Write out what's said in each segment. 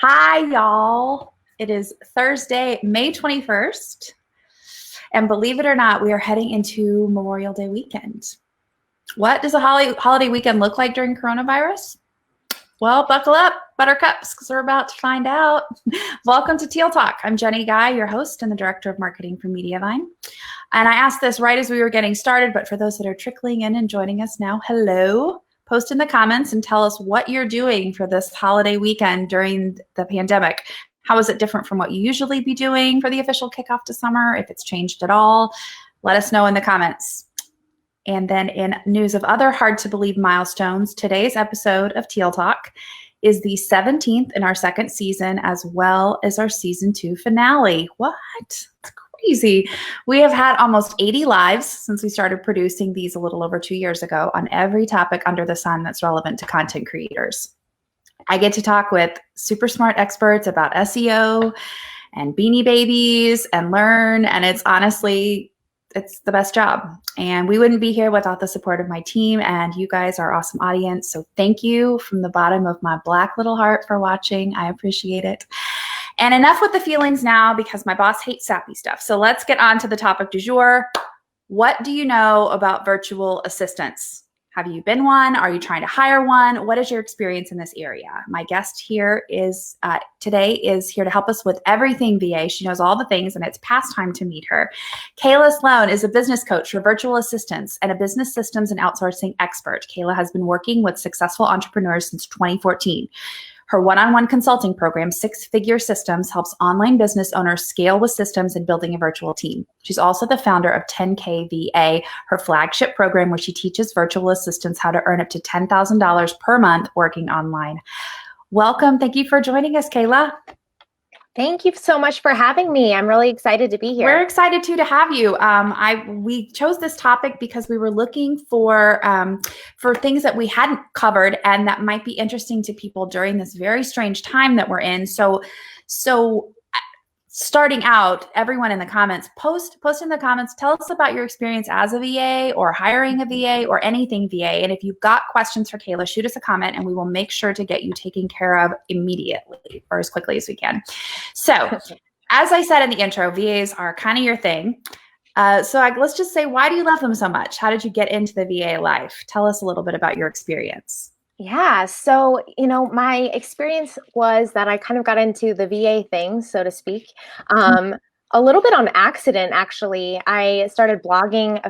Hi, y'all. It is Thursday, May 21st. And believe it or not, we are heading into Memorial Day weekend. What does a holiday weekend look like during coronavirus? Well, buckle up, buttercups, because we're about to find out. Welcome to Teal Talk. I'm Jenny Guy, your host and the Director of Marketing for Mediavine. And I asked this right as we were getting started, but for those that are trickling in and joining us now, hello. Post in the comments and tell us what you're doing for this holiday weekend during the pandemic. How is it different from what you usually be doing for the official kickoff to summer? If it's changed at all, let us know in the comments. And then in news of other hard to believe milestones, today's episode of Teal Talk is the 17th in our second season, as well as our season 2 finale. What? It's crazy. We have had almost 80 lives since we started producing these a little over 2 years ago on every topic under the sun that's relevant to content creators. I get to talk with super smart experts about SEO and Beanie Babies and learn, and it's the best job. And we wouldn't be here without the support of my team, and you guys are awesome audience. So thank you from the bottom of my black little heart for watching. I appreciate it. And enough with the feelings now, because my boss hates sappy stuff. So let's get on to the topic du jour. What do you know about virtual assistants? Have you been one? Are you trying to hire one? What is your experience in this area? My guest here is today is here to help us with everything VA. She knows all the things, and it's past time to meet her. Kayla Sloan is a business coach for virtual assistants and a business systems and outsourcing expert. Kayla has been working with successful entrepreneurs since 2014. Her one-on-one consulting program, Six Figure Systems, helps online business owners scale with systems and building a virtual team. She's also the founder of 10K VA, her flagship program where she teaches virtual assistants how to earn up to $10,000 per month working online. Welcome. Thank you for joining us, Kayla. Thank you so much for having me. I'm really excited to be here. We're excited too to have you. We chose this topic because we were looking for things that we hadn't covered and that might be interesting to people during this very strange time that we're in. So starting out, everyone in the comments, post in the comments, tell us about your experience as a VA or hiring a VA or anything VA. And if you've got questions for Kayla, shoot us a comment and we will make sure to get you taken care of immediately or as quickly as we can. So as I said in the intro, VAs are kind of your thing. Let's just say, why do you love them so much? How did you get into the VA life? Tell us a little bit about your experience. Yeah. So, my experience was that I kind of got into the VA thing, so to speak, a little bit on accident, actually. I started blogging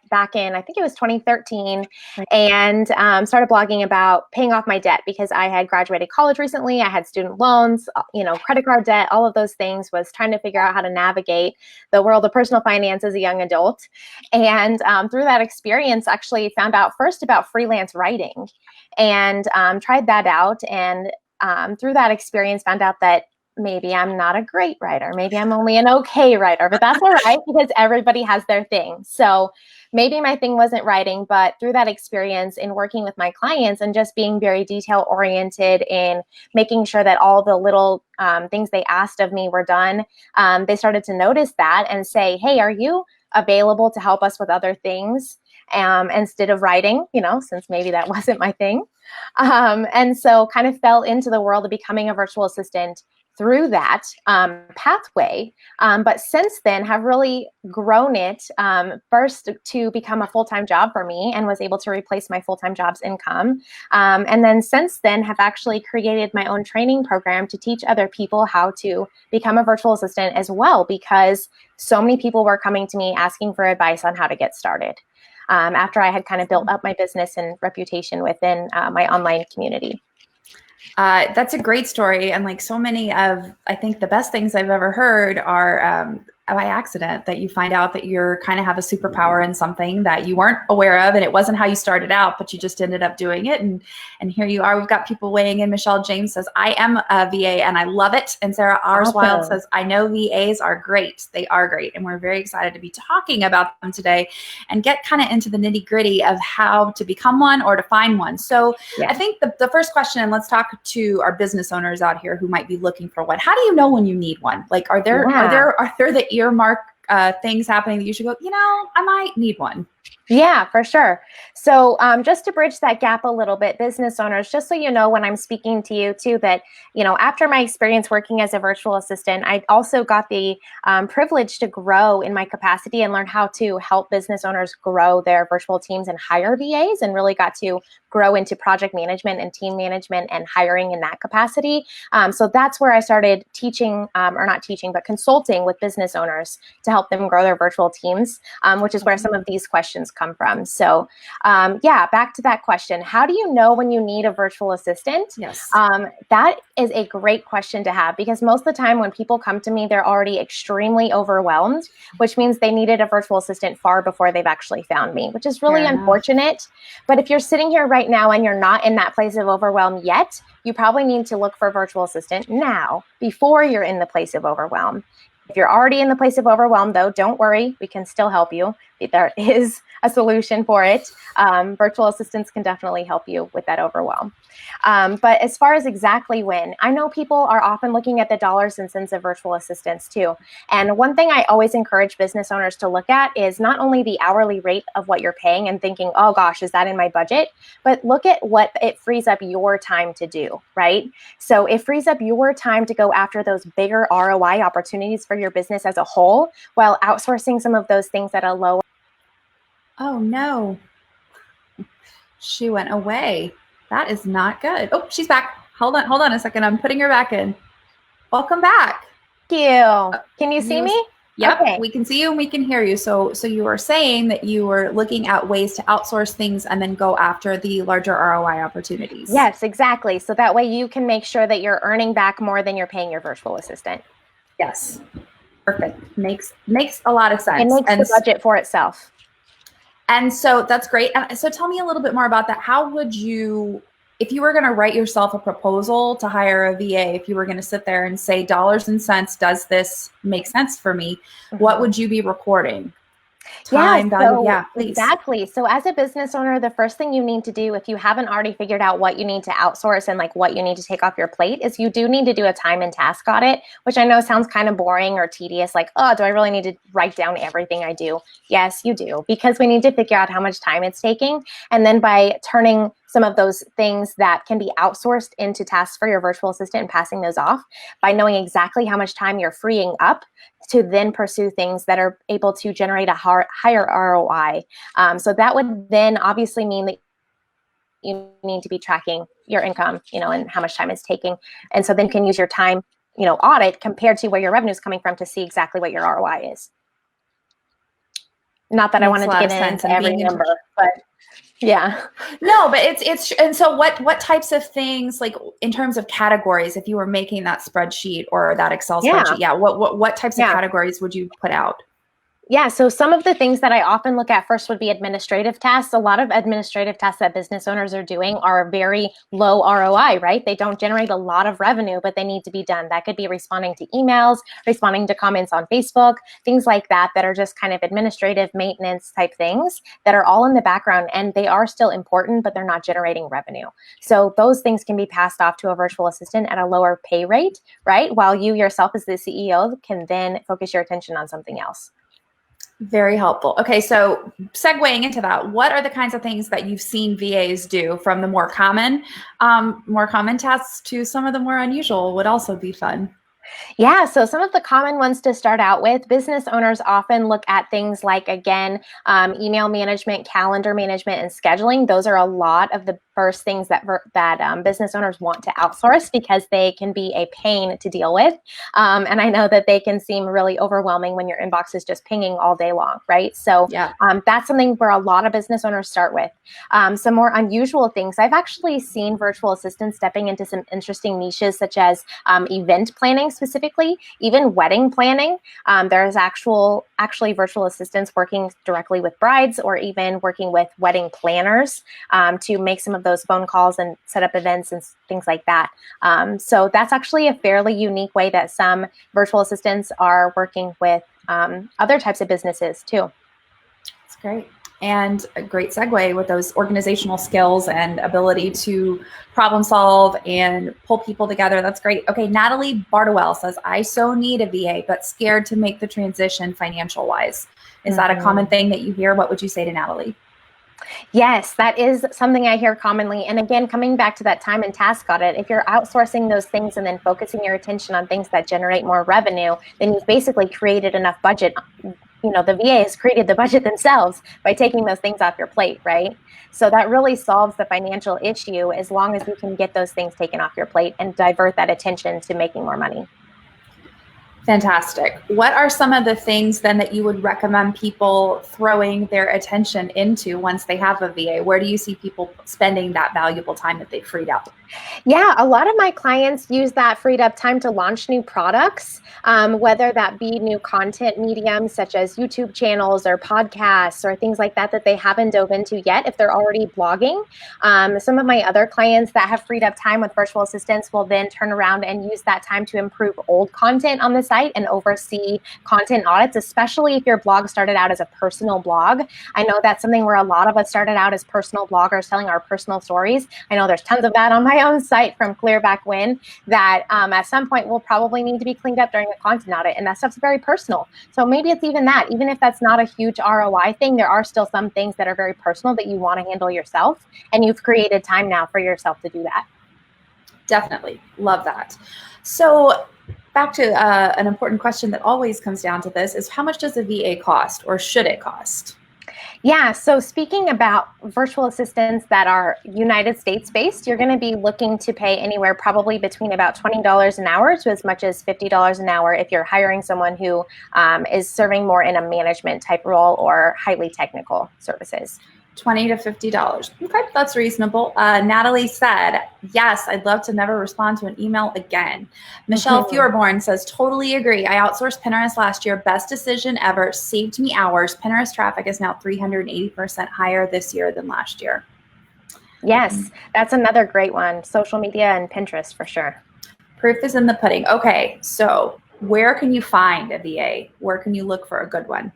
back in, I think it was 2013, and started blogging about paying off my debt because I had graduated college recently. I had student loans, credit card debt, all of those things. Was trying to figure out how to navigate the world of personal finance as a young adult. And through that experience, actually found out first about freelance writing and tried that out. And through that experience, found out that maybe I'm not a great writer. Maybe I'm only an okay writer, but that's all right because everybody has their thing. So maybe my thing wasn't writing, but through that experience in working with my clients and just being very detail oriented in making sure that all the little things they asked of me were done, they started to notice that and say, hey, are you available to help us with other things instead of writing, since maybe that wasn't my thing. And so kind of fell into the world of becoming a virtual assistant through that pathway. But since then have really grown it first to become a full-time job for me and was able to replace my full-time job's income. And then since then have actually created my own training program to teach other people how to become a virtual assistant as well, because so many people were coming to me asking for advice on how to get started after I had kind of built up my business and reputation within my online community. That's a great story. And like so many of, I think the best things I've ever heard are by accident, that you find out that you're kind of have a superpower in something that you weren't aware of. And it wasn't how you started out, but you just ended up doing it. And here you are. We've got people weighing in. Michelle James says, I am a VA and I love it. And Sarah Arswild says, I know VAs are great. They are great. And we're very excited to be talking about them today and get kind of into the nitty gritty of how to become one or to find one. So I think the first question, and let's talk to our business owners out here who might be looking for one. How do you know when you need one? Like, are there the earmark things happening that you should go, I might need one? Yeah, for sure. So just to bridge that gap a little bit, business owners, just so you know, when I'm speaking to you too, that, after my experience working as a virtual assistant, I also got the privilege to grow in my capacity and learn how to help business owners grow their virtual teams and hire VAs, and really got to grow into project management and team management and hiring in that capacity. So that's where I started teaching, or not teaching, but consulting with business owners to help them grow their virtual teams, which is where some of these questions come from. So back to that question. How do you know when you need a virtual assistant? Yes. That is a great question to have, because most of the time when people come to me, they're already extremely overwhelmed, which means they needed a virtual assistant far before they've actually found me, which is really unfortunate. But if you're sitting here right now and you're not in that place of overwhelm yet, you probably need to look for a virtual assistant now before you're in the place of overwhelm. If you're already in the place of overwhelm, though, don't worry, we can still help you. There is a solution for it. Virtual assistants can definitely help you with that overwhelm. But as far as exactly when, I know people are often looking at the dollars and cents of virtual assistants too. And one thing I always encourage business owners to look at is not only the hourly rate of what you're paying and thinking, oh gosh, is that in my budget? But look at what it frees up your time to do, right? So it frees up your time to go after those bigger ROI opportunities for your business as a whole, while outsourcing some of those things at a lower. Oh no, she went away. That is not good. Oh, she's back. Hold on a second. I'm putting her back in. Welcome back. Thank you. Can you see me? Yep, okay. We can see you and we can hear you. So you were saying that you were looking at ways to outsource things and then go after the larger ROI opportunities. Yes, exactly. So that way you can make sure that you're earning back more than you're paying your virtual assistant. Yes. Perfect. Makes a lot of sense. It makes the budget for itself. And so that's great. And so tell me a little bit more about that. How would you, if you were going to write yourself a proposal to hire a VA, if you were going to sit there and say dollars and cents, does this make sense for me? Mm-hmm. What would you be recording? Time, value. Yeah, please. Exactly. So as a business owner, the first thing you need to do, if you haven't already figured out what you need to outsource and like what you need to take off your plate, is you do need to do a time and task audit, which I know sounds kind of boring or tedious. Like, oh, do I really need to write down everything I do? Yes, you do, because we need to figure out how much time it's taking. And then by turning some of those things that can be outsourced into tasks for your virtual assistant and passing those off, by knowing exactly how much time you're freeing up to then pursue things that are able to generate a higher ROI. So that would then obviously mean that you need to be tracking your income, and how much time it's taking. And so then you can use your time, audit compared to where your revenue is coming from to see exactly what your ROI is. Not that I wanted to get into every number, but yeah. No, but it's and so what types of things, like in terms of categories, if you were making that spreadsheet or that Excel spreadsheet, what types of categories would you put out? Yeah, so some of the things that I often look at first would be administrative tasks. A lot of administrative tasks that business owners are doing are very low ROI, right? They don't generate a lot of revenue, but they need to be done. That could be responding to emails, responding to comments on Facebook, things like that are just kind of administrative maintenance type things that are all in the background, and they are still important, but they're not generating revenue. So those things can be passed off to a virtual assistant at a lower pay rate, right? While you yourself as the CEO can then focus your attention on something else. Very helpful. Okay, so segueing into that, what are the kinds of things that you've seen VAs do, from the more common tasks to some of the more unusual would also be fun? Yeah, so some of the common ones to start out with, business owners often look at things like, again, email management, calendar management, and scheduling. Those are a lot of the first things that business owners want to outsource, because they can be a pain to deal with. And I know that they can seem really overwhelming when your inbox is just pinging all day long, right? So that's something where a lot of business owners start with. Some more unusual things, I've actually seen virtual assistants stepping into some interesting niches, such as event planning specifically, even wedding planning. There's actually virtual assistants working directly with brides, or even working with wedding planners to make some of those phone calls and set up events and things like that. So that's actually a fairly unique way that some virtual assistants are working with other types of businesses too. That's great. And a great segue with those organizational skills and ability to problem solve and pull people together. That's great. Okay, Natalie Bardowell says, I so need a VA, but scared to make the transition financial wise. Is that a common thing that you hear? What would you say to Natalie? Yes, that is something I hear commonly. And again, coming back to that time and task audit, if you're outsourcing those things and then focusing your attention on things that generate more revenue, then you've basically created enough budget. The VA has created the budget themselves by taking those things off your plate, right? So that really solves the financial issue as long as you can get those things taken off your plate and divert that attention to making more money. Fantastic. What are some of the things then that you would recommend people throwing their attention into once they have a VA? Where do you see people spending that valuable time that they've freed up? Yeah, a lot of my clients use that freed up time to launch new products, whether that be new content mediums such as YouTube channels or podcasts or things like that they haven't dove into yet if they're already blogging. Some of my other clients that have freed up time with virtual assistants will then turn around and use that time to improve old content on the site and oversee content audits, especially if your blog started out as a personal blog. I know that's something where a lot of us started out as personal bloggers telling our personal stories. I know there's tons of that on my own site from clear back when that at some point will probably need to be cleaned up during a content audit, and that stuff's very personal. So maybe it's even that, even if that's not a huge ROI thing, there are still some things that are very personal that you want to handle yourself, and you've created time now for yourself to do that. Definitely. Love that. So back to an important question that always comes down to this is, how much does a VA cost, or should it cost? Yeah, so speaking about virtual assistants that are United States based, you're going to be looking to pay anywhere probably between about $20 an hour to as much as $50 an hour if you're hiring someone who is serving more in a management type role or highly technical services. $20 to $50. Okay, that's reasonable. Natalie said, yes, I'd love to never respond to an email again. Michelle Feuerborn says, totally agree. I outsourced Pinterest last year. Best decision ever. Saved me hours. Pinterest traffic is now 380% higher this year than last year. Yes, that's another great one. Social media and Pinterest for sure. Proof is in the pudding. Okay, so where can you find a VA? Where can you look for a good one?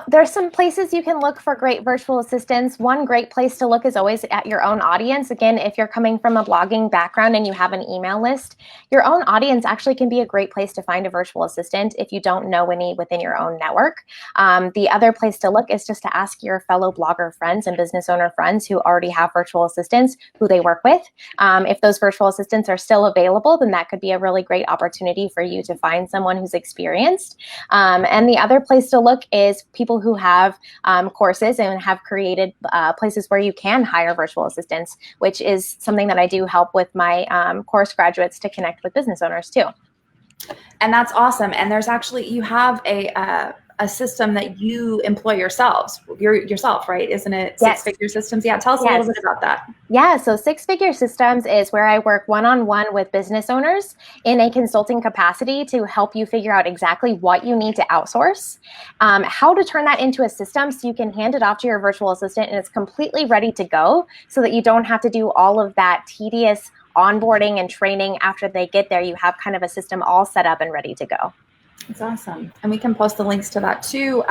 There's some places you can look for great virtual assistants. One great place to look is always at your own audience. Again, if you're coming from a blogging background and you have an email list, your own audience actually can be a great place to find a virtual assistant if you don't know any within your own network. The other place to look is just to ask your fellow blogger friends and business owner friends who already have virtual assistants who they work with. If those virtual assistants are still available, then that could be a really great opportunity for you to find someone who's experienced. And the other place to look is people who have courses and have created places where you can hire virtual assistants, which is something that I do help with my course graduates to connect with business owners too. And that's awesome. And there's actually, you have a system that you employ yourself, right? Isn't it six-figure systems? Yeah, tell us a little bit about that. Yeah, so six-figure systems is where I work one-on-one with business owners in a consulting capacity to help you figure out exactly what you need to outsource, how to turn that into a system so you can hand it off to your virtual assistant and it's completely ready to go so that you don't have to do all of that tedious onboarding and training after they get there. You have kind of a system all set up and ready to go. That's awesome. And we can post the links to that too.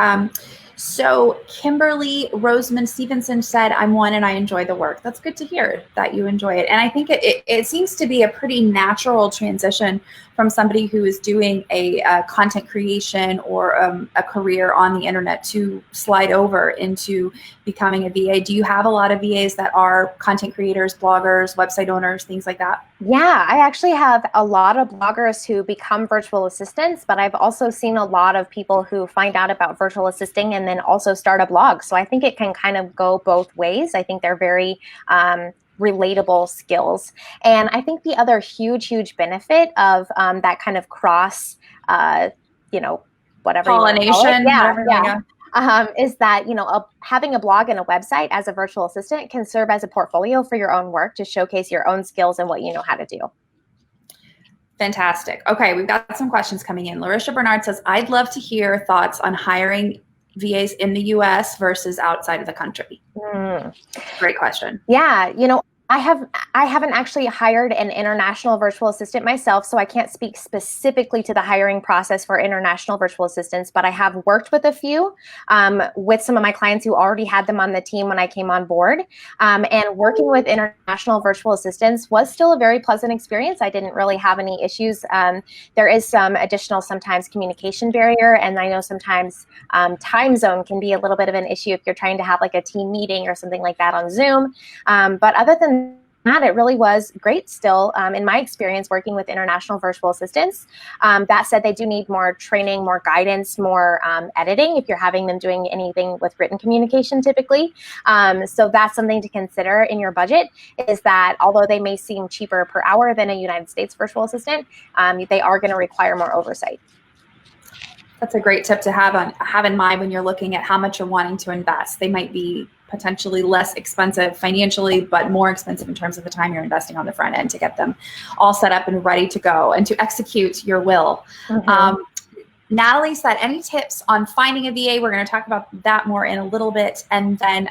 So Kimberly Roseman Stevenson said, I'm one and I enjoy the work. That's good to hear that you enjoy it. And I think it seems to be a pretty natural transition from somebody who is doing a content creation or a career on the internet to slide over into becoming a VA. Do you have a lot of VAs that are content creators, bloggers, website owners, things like that? Yeah, I actually have a lot of bloggers who become virtual assistants, but I've also seen a lot of people who find out about virtual assisting and then also start a blog. So I think it can kind of go both ways. I think they're very relatable skills. And I think the other huge benefit of that kind of cross, whatever pollination, is that, having a blog and a website as a virtual assistant can serve as a portfolio for your own work to showcase your own skills and what you know how to do. Fantastic. Okay, we've got some questions coming in. Larisha Bernard says, I'd love to hear thoughts on hiring VAs in the US versus outside of the country. Great question. Yeah, I haven't actually hired an international virtual assistant myself, so I can't speak specifically to the hiring process for international virtual assistants, but I have worked with a few with some of my clients who already had them on the team when I came on board. And working with international virtual assistants was still a very pleasant experience. I didn't really have any issues. There is some additional sometimes communication barrier, and I know sometimes time zone can be a little bit of an issue if you're trying to have like a team meeting or something like that on Zoom. But other than that, it really was great still in my experience working with international virtual assistants. That said, they do need more training, more guidance, more editing if you're having them doing anything with written communication typically. So that's something to consider in your budget, is that although they may seem cheaper per hour than a United States virtual assistant, they are going to require more oversight. That's a great tip to have in mind when you're looking at how much you're wanting to invest. They might be potentially less expensive financially, but more expensive in terms of the time you're investing on the front end to get them all set up and ready to go and to execute your will. Mm-hmm. Natalie said, any tips on finding a VA? We're going to talk about that more in a little bit. And then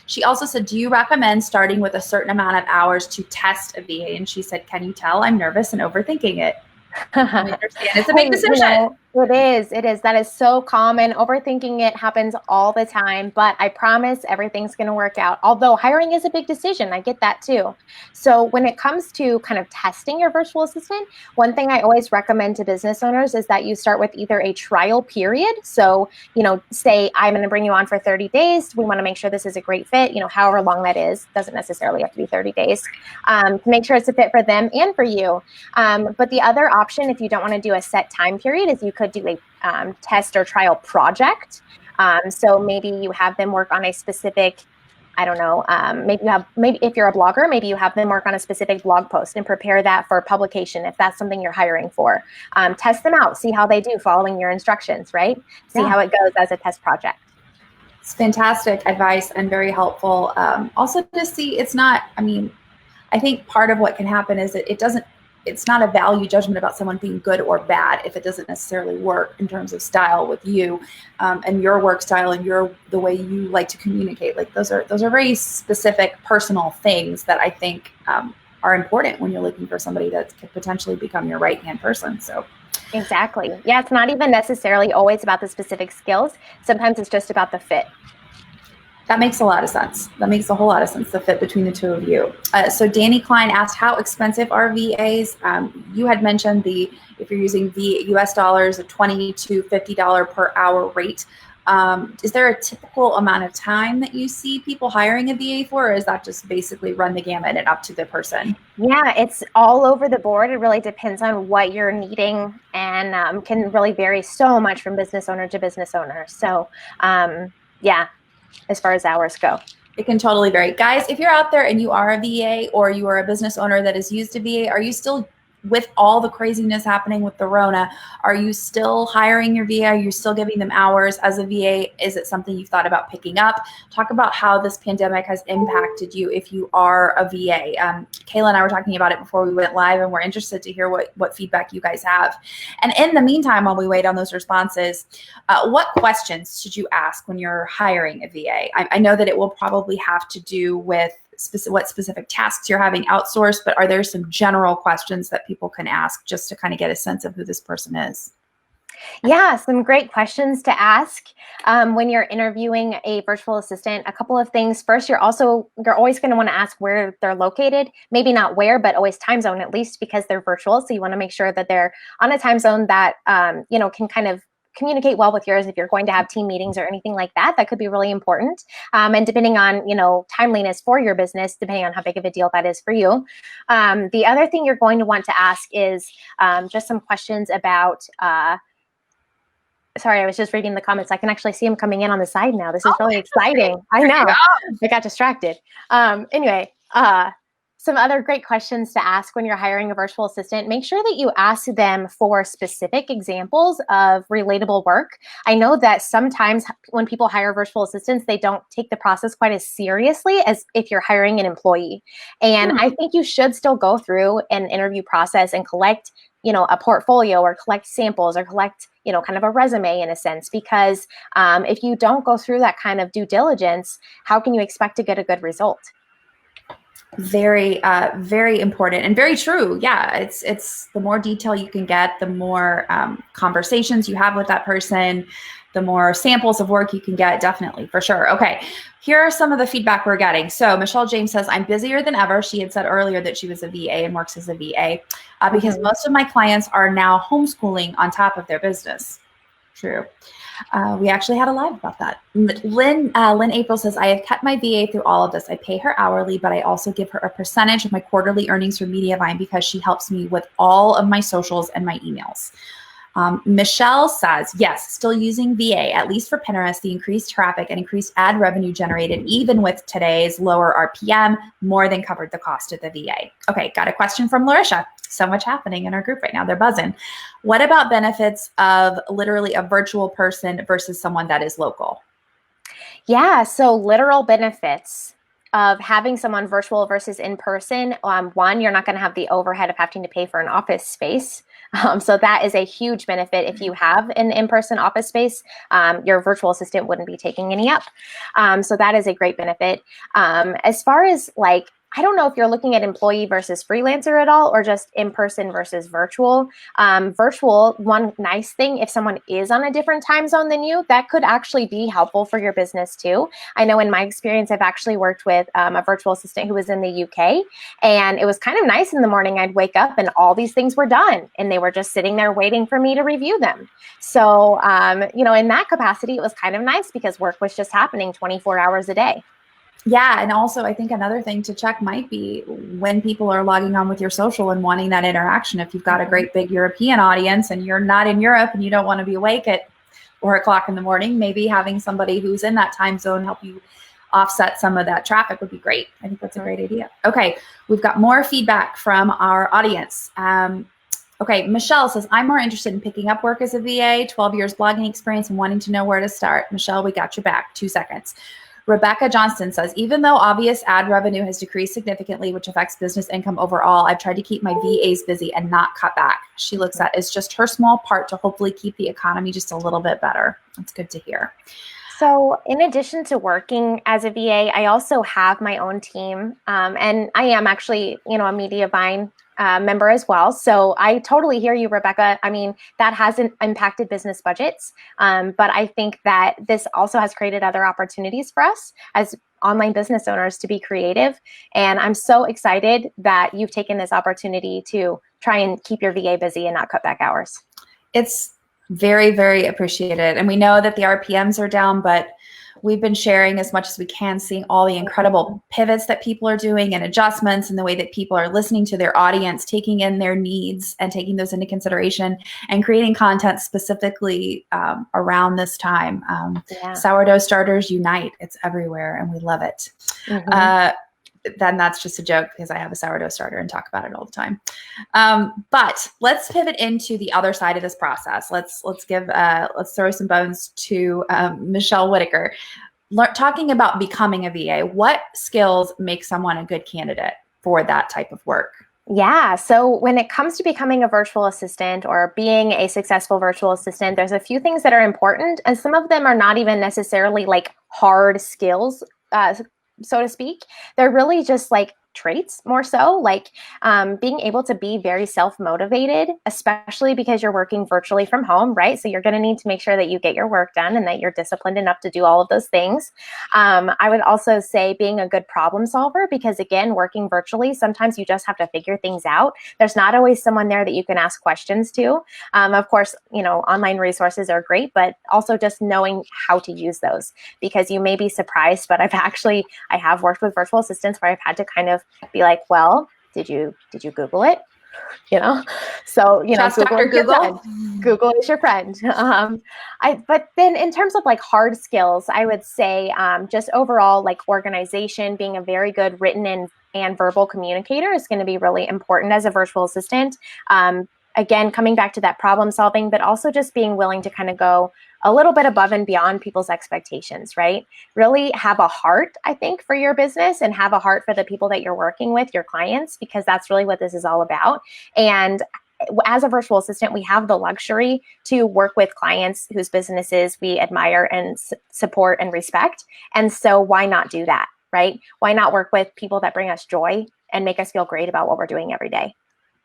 she also said, do you recommend starting with a certain amount of hours to test a VA? And she said, can you tell I'm nervous and overthinking it? I understand. It's a big decision. It is. That is so common. Overthinking it happens all the time, but I promise everything's going to work out. Although hiring is a big decision. I get that too. So when it comes to kind of testing your virtual assistant, one thing I always recommend to business owners is that you start with either a trial period. So, say I'm going to bring you on for 30 days. We want to make sure this is a great fit, however long that is. Doesn't necessarily have to be 30 days to make sure it's a fit for them and for you. But the other option, if you don't want to do a set time period, is you could do a test or trial project. So maybe you have them work on a specific, I don't know, maybe if you're a blogger, maybe you have them work on a specific blog post and prepare that for publication if that's something you're hiring for. Test them out, see how they do following your instructions, right? See how it goes as a test project. It's fantastic advice and very helpful. Also to see, I think part of what can happen is that it's not a value judgment about someone being good or bad if it doesn't necessarily work in terms of style with you and your work style and the way you like to communicate. Like those are very specific personal things that I think are important when you're looking for somebody that could potentially become your right-hand person. So exactly. Yeah, it's not even necessarily always about the specific skills. Sometimes it's just about the fit. That makes a lot of sense. That makes a whole lot of sense, the fit between the two of you. So Danny Klein asked, how expensive are VAs? You had mentioned if you're using US dollars, a $20 to $50 per hour rate. Is there a typical amount of time that you see people hiring a VA for, or is that just basically run the gamut and up to the person? Yeah, it's all over the board. It really depends on what you're needing and can really vary so much from business owner to business owner. So yeah. As far as hours go. It can totally vary. Guys, if you're out there and you are a VA or you are a business owner that has used a VA, are you still, with all the craziness happening with the Rona, are you still hiring your VA? Are you still giving them hours as a VA? Is it something you've thought about picking up? Talk about how this pandemic has impacted you if you are a VA. Kayla and I were talking about it before we went live, and we're interested to hear what feedback you guys have. And in the meantime, while we wait on those responses, what questions should you ask when you're hiring a VA? I know that it will probably have to do with what specific tasks you're having outsourced, but are there some general questions that people can ask just to kind of get a sense of who this person is? Yeah, some great questions to ask when you're interviewing a virtual assistant. A couple of things. First, you're always going to want to ask where they're located. Maybe not where, but always time zone, at least, because they're virtual. So you want to make sure that they're on a time zone that can kind of communicate well with yours. If you're going to have team meetings or anything like that, that could be really important. And depending on, timeliness for your business, depending on how big of a deal that is for you. The other thing you're going to want to ask is just some questions about, sorry, I was just reading the comments. I can actually see them coming in on the side now. This is really exciting. I know. I got distracted. Anyway, some other great questions to ask when you're hiring a virtual assistant. Make sure that you ask them for specific examples of relatable work. I know that sometimes when people hire virtual assistants, they don't take the process quite as seriously as if you're hiring an employee. And I think you should still go through an interview process and collect, a portfolio or collect samples or collect, kind of a resume in a sense, because if you don't go through that kind of due diligence, how can you expect to get a good result? Very, very important and very true. Yeah, it's the more detail you can get, the more conversations you have with that person, the more samples of work you can get. Definitely, for sure. Okay, here are some of the feedback we're getting. So Michelle James says, "I'm busier than ever." She had said earlier that she was a VA and works as a VA because most of my clients are now homeschooling on top of their business. True. We actually had a live about that. Lynn April says, "I have kept my VA through all of this. I pay her hourly, but I also give her a percentage of my quarterly earnings from Mediavine because she helps me with all of my socials and my emails." Michelle says, "Yes, still using VA, at least for Pinterest. The increased traffic and increased ad revenue generated, even with today's lower RPM, more than covered the cost of the VA." Okay, got a question from Larisha. So much happening in our group right now. They're buzzing. What about benefits of literally a virtual person versus someone that is local? Yeah, so literal benefits of having someone virtual versus in person. One, you're not going to have the overhead of having to pay for an office space. So that is a huge benefit. If you have an in-person office space, your virtual assistant wouldn't be taking any up. So that is a great benefit. As far as like, I don't know if you're looking at employee versus freelancer at all, or just in-person versus virtual. Virtual, one nice thing, if someone is on a different time zone than you, that could actually be helpful for your business too. I know in my experience, I've actually worked with a virtual assistant who was in the UK, and it was kind of nice in the morning. I'd wake up and all these things were done, and they were just sitting there waiting for me to review them. So, in that capacity, it was kind of nice because work was just happening 24 hours a day. Yeah, and also I think another thing to check might be when people are logging on with your social and wanting that interaction. If you've got a great big European audience and you're not in Europe and you don't want to be awake at 4 o'clock in the morning, maybe having somebody who's in that time zone help you offset some of that traffic would be great. I think that's a great idea. Okay, we've got more feedback from our audience. Okay, Michelle says, "I'm more interested in picking up work as a VA, 12 years blogging experience and wanting to know where to start." Michelle, we got your back. 2 seconds. Rebecca Johnston says, "Even though obvious ad revenue has decreased significantly, which affects business income overall, I've tried to keep my VAs busy and not cut back. She looks at as just her small part to hopefully keep the economy just a little bit better." That's good to hear. So in addition to working as a VA, I also have my own team. And I am actually, a Mediavine member as well. So I totally hear you, Rebecca. I mean, that hasn't impacted business budgets. But I think that this also has created other opportunities for us as online business owners to be creative. And I'm so excited that you've taken this opportunity to try and keep your VA busy and not cut back hours. It's very, very appreciated. And we know that the RPMs are down, but we've been sharing as much as we can, seeing all the incredible pivots that people are doing and adjustments and the way that people are listening to their audience, taking in their needs and taking those into consideration and creating content specifically around this time. Sourdough starters unite. It's everywhere and we love it. Then that's just a joke because I have a sourdough starter and talk about it all the time. But let's pivot into the other side of this process. Let's throw some bones to Michelle Whitaker. Talking about becoming a VA, what skills make someone a good candidate for that type of work? Yeah. So when it comes to becoming a virtual assistant or being a successful virtual assistant, there's a few things that are important, and some of them are not even necessarily like hard skills, so to speak. They're really just like traits more so, like being able to be very self-motivated, especially because you're working virtually from home, right? So you're going to need to make sure that you get your work done and that you're disciplined enough to do all of those things. I would also say being a good problem solver, because again, working virtually, sometimes you just have to figure things out. There's not always someone there that you can ask questions to. Of course, online resources are great, but also just knowing how to use those, because you may be surprised, but I have worked with virtual assistants where I've had to kind of be like, well, did you Google it? So Trust Dr. Google. Google is your friend. But then in terms of like hard skills, I would say just overall like organization, being a very good written and verbal communicator is going to be really important as a virtual assistant. Again, coming back to that problem solving, but also just being willing to kind of go a little bit above and beyond people's expectations, right? Really have a heart, I think, for your business and have a heart for the people that you're working with, your clients, because that's really what this is all about. And as a virtual assistant, we have the luxury to work with clients whose businesses we admire and support and respect. And so why not do that? right? Why not work with people that bring us joy and make us feel great about what we're doing every day?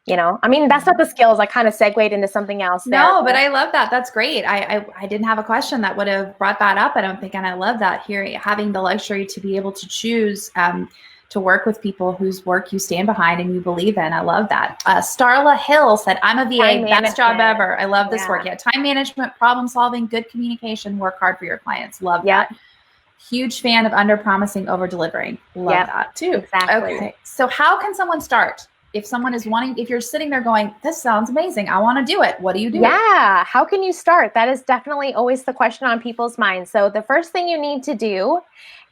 I mean, that's not the skills. I kind of segued into something else there. No, but I love that. That's great. I didn't have a question that would have brought that up, I don't think. And I love that here, having the luxury to be able to choose to work with people whose work you stand behind and you believe in. I love that. Starla Hill said, I'm a VA, best job ever. I love this work. Yeah, time management, problem solving, good communication, work hard for your clients. Love that. Huge fan of under promising, over delivering. Love that too. Exactly. Okay. So how can someone start? If someone is if you're sitting there going, this sounds amazing, I want to do it, what do you do? Yeah. How can you start? That is definitely always the question on people's minds. So the first thing you need to do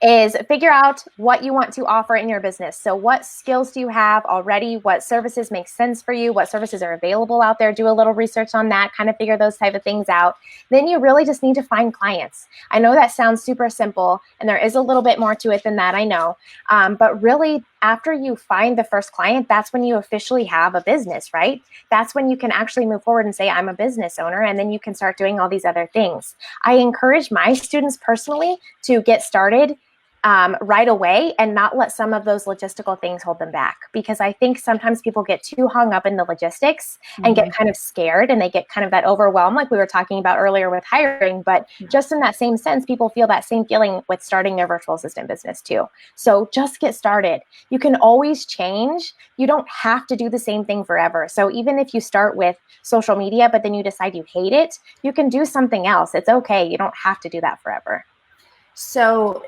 is figure out what you want to offer in your business. So what skills do you have already? What services make sense for you? What services are available out there? Do a little research on that, kind of figure those type of things out. Then you really just need to find clients. I know that sounds super simple, and there is a little bit more to it than that, I know. But really, after you find the first client, that's when you officially have a business, right? That's when you can actually move forward and say, I'm a business owner, and then you can start doing all these other things. I encourage my students personally to get started right away and not let some of those logistical things hold them back. Because I think sometimes people get too hung up in the logistics and get kind of scared, and they get kind of that overwhelm like we were talking about earlier with hiring. But just in that same sense, people feel that same feeling with starting their virtual assistant business too. So just get started. You can always change. You don't have to do the same thing forever. So even if you start with social media, but then you decide you hate it, you can do something else. It's okay. You don't have to do that forever. So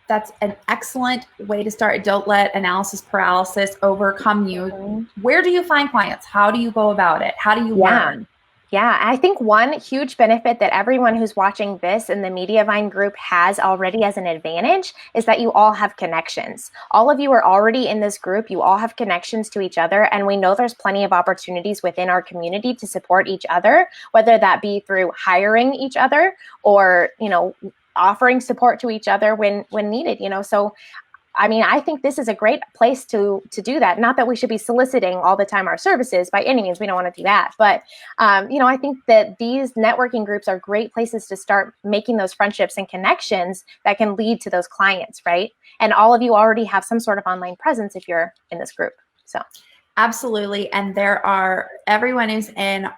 that's an excellent way to start. Don't let analysis paralysis overcome you. Where do you find clients? How do you go about it? How do you learn? Yeah, I think one huge benefit that everyone who's watching this in the Mediavine group has already as an advantage is that you all have connections. All of you are already in this group. You all have connections to each other. And we know there's plenty of opportunities within our community to support each other, whether that be through hiring each other or, offering support to each other when needed, So, I mean, I think this is a great place to do that. Not that we should be soliciting all the time our services by any means. We don't want to do that. But, I think that these networking groups are great places to start making those friendships and connections that can lead to those clients, right? And all of you already have some sort of online presence if you're in this group. So, absolutely. And everyone who's in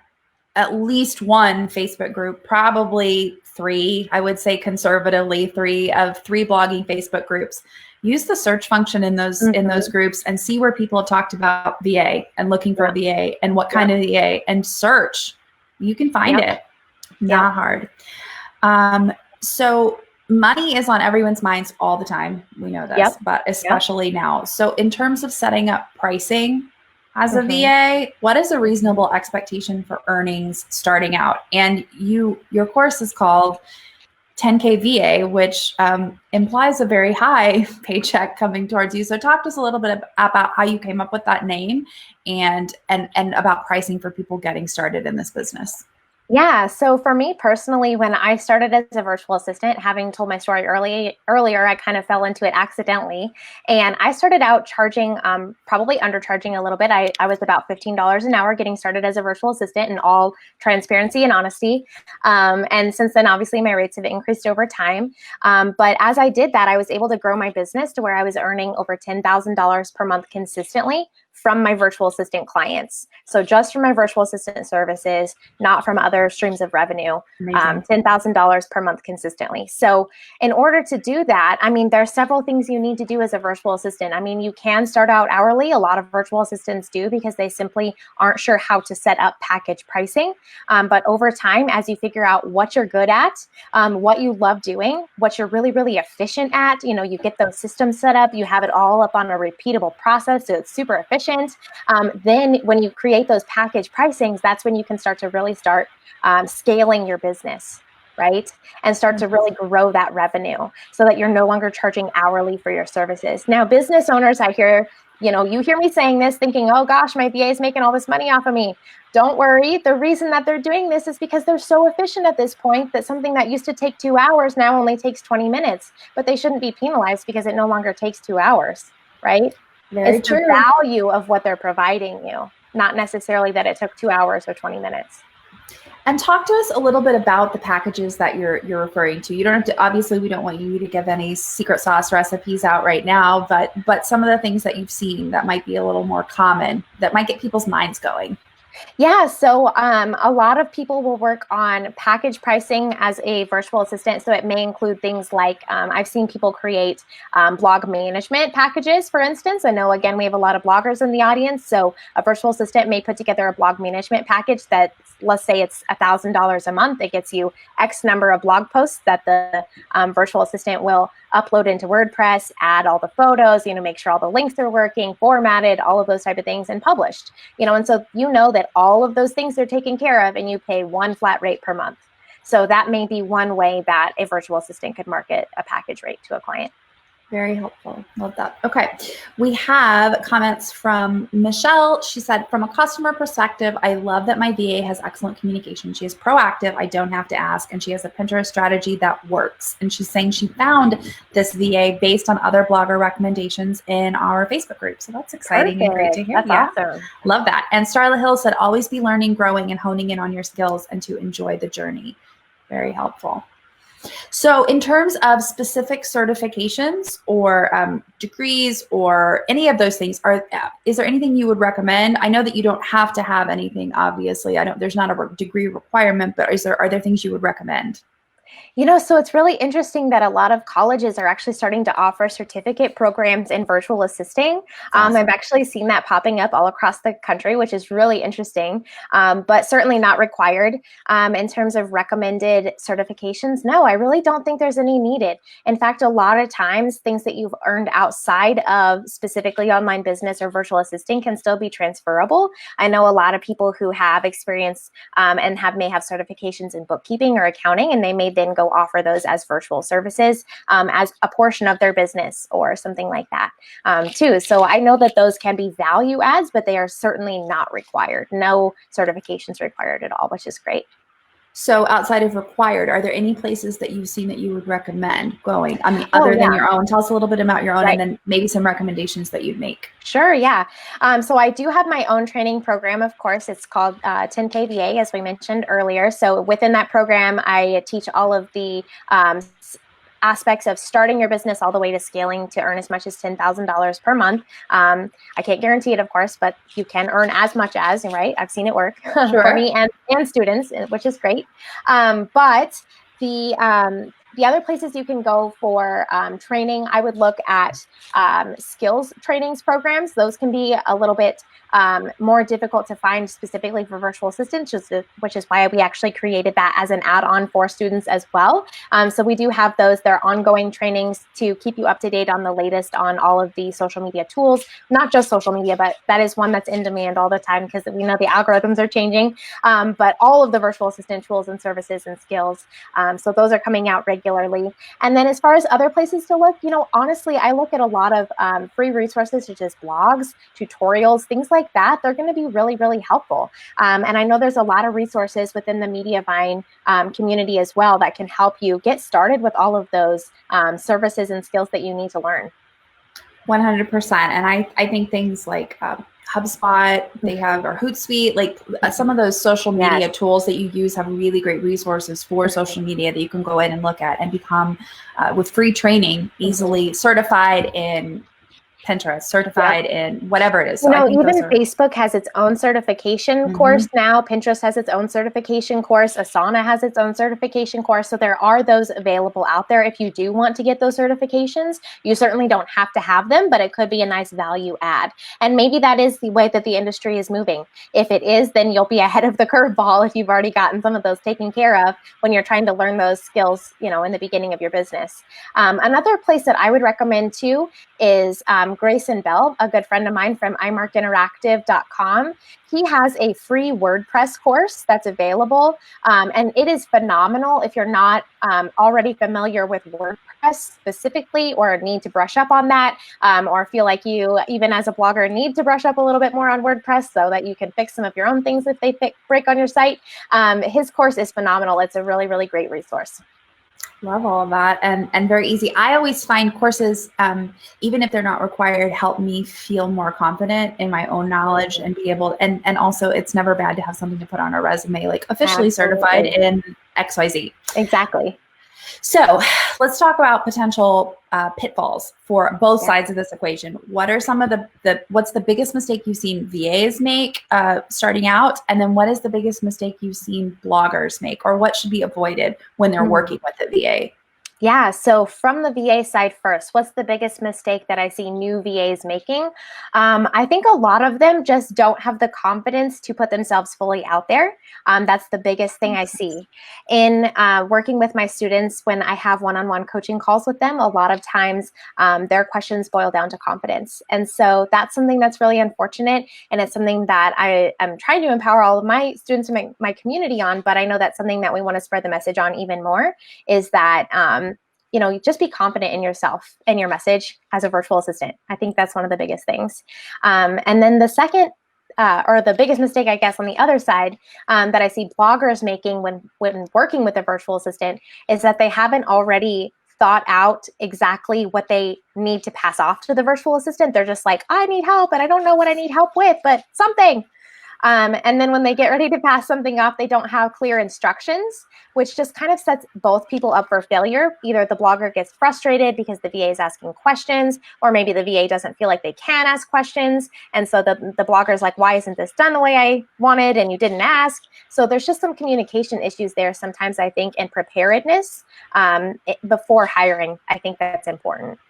at least one Facebook group, probably 3, I would say conservatively 3 blogging Facebook groups. Use the search function in those groups and see where people have talked about VA and looking for a VA and what kind of VA, and search. You can find it. Not hard. So money is on everyone's minds all the time. We know this, but especially now. So in terms of setting up pricing, as a VA, what is a reasonable expectation for earnings starting out? And your course is called 10K VA, which implies a very high paycheck coming towards you. So talk to us a little bit about how you came up with that name and about pricing for people getting started in this business. Yeah. So for me personally, when I started as a virtual assistant, having told my story earlier, I kind of fell into it accidentally. And I started out charging, probably undercharging a little bit. I was about $15 an hour getting started as a virtual assistant, in all transparency and honesty. And since then, obviously, my rates have increased over time. But as I did that, I was able to grow my business to where I was earning over $10,000 per month consistently from my virtual assistant clients. So just from my virtual assistant services, not from other streams of revenue, $10,000 per month consistently. So in order to do that, I mean, there are several things you need to do as a virtual assistant. I mean, you can start out hourly. A lot of virtual assistants do because they simply aren't sure how to set up package pricing. But over time, as you figure out what you're good at, what you love doing, what you're really, really efficient at, you get those systems set up, you have it all up on a repeatable process, so it's super efficient. Then when you create those package pricings, that's when you can start to really start scaling your business, right? And start to really grow that revenue so that you're no longer charging hourly for your services. Now, business owners, I hear, you hear me saying this thinking, oh gosh, my VA is making all this money off of me. Don't worry. The reason that they're doing this is because they're so efficient at this point that something that used to take 2 hours now only takes 20 minutes, but they shouldn't be penalized because it no longer takes 2 hours, right? It's the value of what they're providing you, not necessarily that it took 2 hours or 20 minutes. And talk to us a little bit about the packages that you're referring to. You don't have to, obviously we don't want you to give any secret sauce recipes out right now, but some of the things that you've seen that might be a little more common that might get people's minds going. Yeah, so a lot of people will work on package pricing as a virtual assistant. So it may include things like I've seen people create blog management packages, for instance. I know, again, we have a lot of bloggers in the audience. So a virtual assistant may put together a blog management package that, let's say it's $1,000 a month. It gets you X number of blog posts that the virtual assistant will upload into WordPress, add all the photos, make sure all the links are working, formatted, all of those type of things, and published. And so that all of those things are taken care of, and you pay one flat rate per month. So that may be one way that a virtual assistant could market a package rate to a client. Very helpful. Love that. Okay. We have comments from Michelle. She said, from a customer perspective, I love that my VA has excellent communication. She is proactive. I don't have to ask. And she has a Pinterest strategy that works. And she's saying she found this VA based on other blogger recommendations in our Facebook group. So that's exciting and great to hear. That's awesome. Love that. And Starla Hill said, always be learning, growing, and honing in on your skills and to enjoy the journey. Very helpful. So in terms of specific certifications or degrees or any of those things, is there anything you would recommend? I know that you don't have to have anything, obviously. There's not a degree requirement, but are there things you would recommend? So it's really interesting that a lot of colleges are actually starting to offer certificate programs in virtual assisting. Awesome. I've actually seen that popping up all across the country, which is really interesting, but certainly not required. In terms of recommended certifications, no, I really don't think there's any needed. In fact, a lot of times, things that you've earned outside of specifically online business or virtual assisting can still be transferable. I know a lot of people who have experience and may have certifications in bookkeeping or accounting, and they may then go offer those as virtual services as a portion of their business or something like that too. So I know that those can be value adds, but they are certainly not required. No certifications required at all, which is great. So outside of required, are there any places that you've seen that you would recommend going? I mean, other than your own? Tell us a little bit about your own, right, and then maybe some recommendations that you'd make. Sure, yeah. So I do have my own training program, of course. It's called 10K VA, as we mentioned earlier. So within that program, I teach all of the aspects of starting your business all the way to scaling to earn as much as $10,000 per month. I can't guarantee it, of course, but you can earn as much as, right? I've seen it work for me and students, which is great. But the other places you can go for training, I would look at skills trainings programs. Those can be a little bit more difficult to find specifically for virtual assistants, which is why we actually created that as an add-on for students as well. So we do have those. They're ongoing trainings to keep you up to date on the latest on all of the social media tools, not just social media, but that is one that's in demand all the time because we know the algorithms are changing, but all of the virtual assistant tools and services and skills. So those are coming out regularly. And then as far as other places to look, honestly, I look at a lot of free resources such as blogs, tutorials, things like that. They're going to be really, really helpful. And I know there's a lot of resources within the Mediavine community as well that can help you get started with all of those services and skills that you need to learn. 100%. And I think things like HubSpot, they have, or Hootsuite, like some of those social media tools that you use have really great resources for social media that you can go in and look at and become, with free training, easily certified in Pinterest, certified in whatever it is. So even Facebook has its own certification course now. Pinterest has its own certification course. Asana has its own certification course. So there are those available out there. If you do want to get those certifications, you certainly don't have to have them, but it could be a nice value add. And maybe that is the way that the industry is moving. If it is, then you'll be ahead of the curveball if you've already gotten some of those taken care of when you're trying to learn those skills, in the beginning of your business. Another place that I would recommend too is Grayson Bell, a good friend of mine from imarkinteractive.com. He has a free WordPress course that's available, and it is phenomenal if you're not already familiar with WordPress specifically or need to brush up on that, or feel like you, even as a blogger, need to brush up a little bit more on WordPress so that you can fix some of your own things if they break on your site. His course is phenomenal. It's a really, really great resource. Love all of that, and very easy. I always find courses, even if they're not required, help me feel more confident in my own knowledge and be able. And also, it's never bad to have something to put on our resume, like officially certified in XYZ. Exactly. So let's talk about potential pitfalls for both sides of this equation. What are some of what's the biggest mistake you've seen VAs make starting out? And then what is the biggest mistake you've seen bloggers make, or what should be avoided when they're working with a VA? Yeah, so from the VA side first, what's the biggest mistake that I see new VAs making? I think a lot of them just don't have the confidence to put themselves fully out there. That's the biggest thing I see. In working with my students, when I have one-on-one coaching calls with them, a lot of times their questions boil down to confidence. And so that's something that's really unfortunate. And it's something that I am trying to empower all of my students in my community on, but I know that's something that we want to spread the message on even more, is that just be confident in yourself and your message as a virtual assistant. I think that's one of the biggest things. And then the second, or the biggest mistake, I guess, on the other side that I see bloggers making when working with a virtual assistant is that they haven't already thought out exactly what they need to pass off to the virtual assistant. They're just like, I need help, and I don't know what I need help with, but something. And then when they get ready to pass something off, they don't have clear instructions, which just kind of sets both people up for failure. Either the blogger gets frustrated because the VA is asking questions, or maybe the VA doesn't feel like they can ask questions. And so the blogger is like, why isn't this done the way I wanted and you didn't ask? So there's just some communication issues there sometimes, I think, and preparedness before hiring. I think that's important.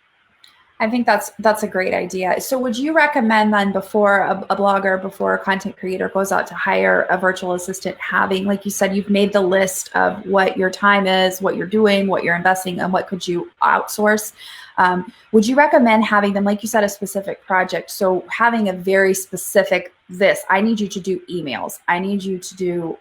I think that's a great idea. So would you recommend then, before a blogger, before a content creator goes out to hire a virtual assistant, having, like you said, you've made the list of what your time is, what you're doing, what you're investing, and what could you outsource? Would you recommend having them, like you said, a specific project? So having a very specific, I need you to do emails. I need you to do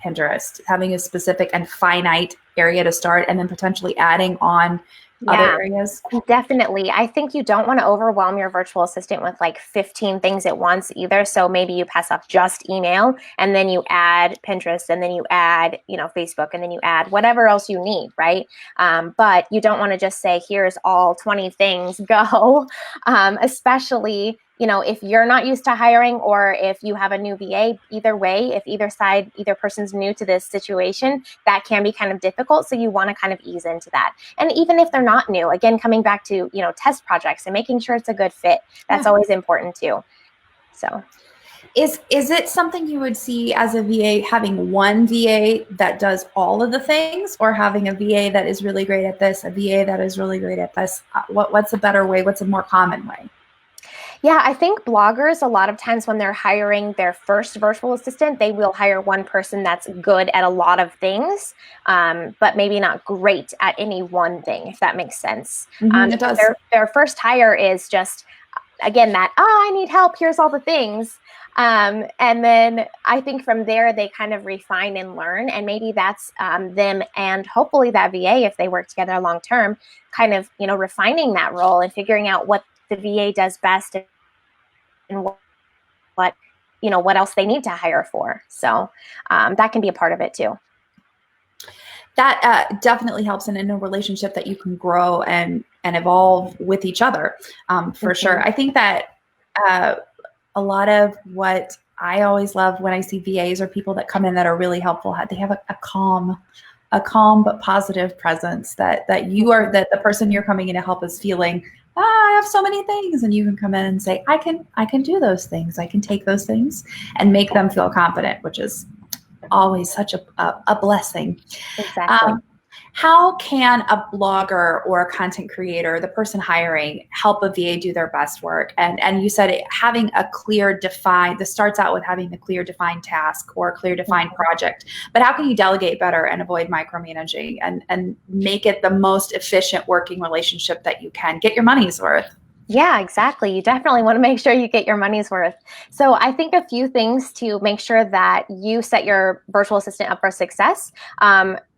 Pinterest, having a specific and finite area to start, and then potentially adding on other areas? Definitely. I think you don't want to overwhelm your virtual assistant with like 15 things at once either. So maybe you pass off just email, and then you add Pinterest, and then you add, Facebook, and then you add whatever else you need, right? But you don't want to just say, here's all 20 things, go. Especially, if you're not used to hiring, or if you have a new VA, either way, if either person's new to this situation, that can be kind of difficult. So you want to kind of ease into that. And even if they're not new, again, coming back to, test projects and making sure it's a good fit, that's always important too. So is it something you would see as a VA, having one VA that does all of the things, or having a VA that is really great at this, a VA that is really great at this? What's a better way? What's a more common way? Yeah, I think bloggers, a lot of times when they're hiring their first virtual assistant, they will hire one person that's good at a lot of things, but maybe not great at any one thing, if that makes sense. It does. Their first hire is just, again, I need help, here's all the things. And then I think from there, they kind of refine and learn, and maybe that's them and hopefully that VA, if they work together long term, kind of, refining that role and figuring out what the VA does best and what else they need to hire for. So that can be a part of it too. That definitely helps in a relationship that you can grow and evolve with each other, for sure. I think that a lot of what I always love when I see VAs or people that come in that are really helpful, they have a calm but positive presence that the person you're coming in to help is feeling, I have so many things, and you can come in and say, I can do those things. I can take those things and make them feel confident, which is always such a blessing. Exactly. How can a blogger or a content creator, the person hiring, help a VA do their best work? And you said having a clear defined, this starts out with having a clear defined task or a clear defined project, but how can you delegate better and avoid micromanaging and make it the most efficient working relationship that you can? Get your money's worth. Yeah, exactly. You definitely want to make sure you get your money's worth. So I think a few things to make sure that you set your virtual assistant up for success.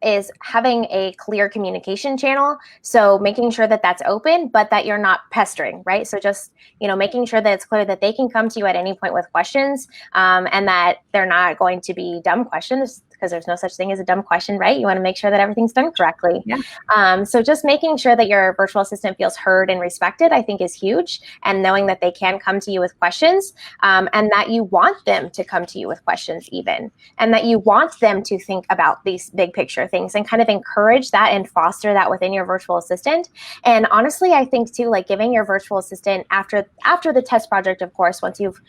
is having a clear communication channel. So making sure that that's open, but that you're not pestering, right? So just, making sure that it's clear that they can come to you at any point with questions, and that they're not going to be dumb questions, because there's no such thing as a dumb question, right? You want to make sure that everything's done correctly. Yeah. So just making sure that your virtual assistant feels heard and respected, I think, is huge. And knowing that they can come to you with questions, and that you want them to come to you with questions even, and that you want them to think about these big picture things, and kind of encourage that and foster that within your virtual assistant. And honestly, I think too, like giving your virtual assistant after the test project, of course, once you've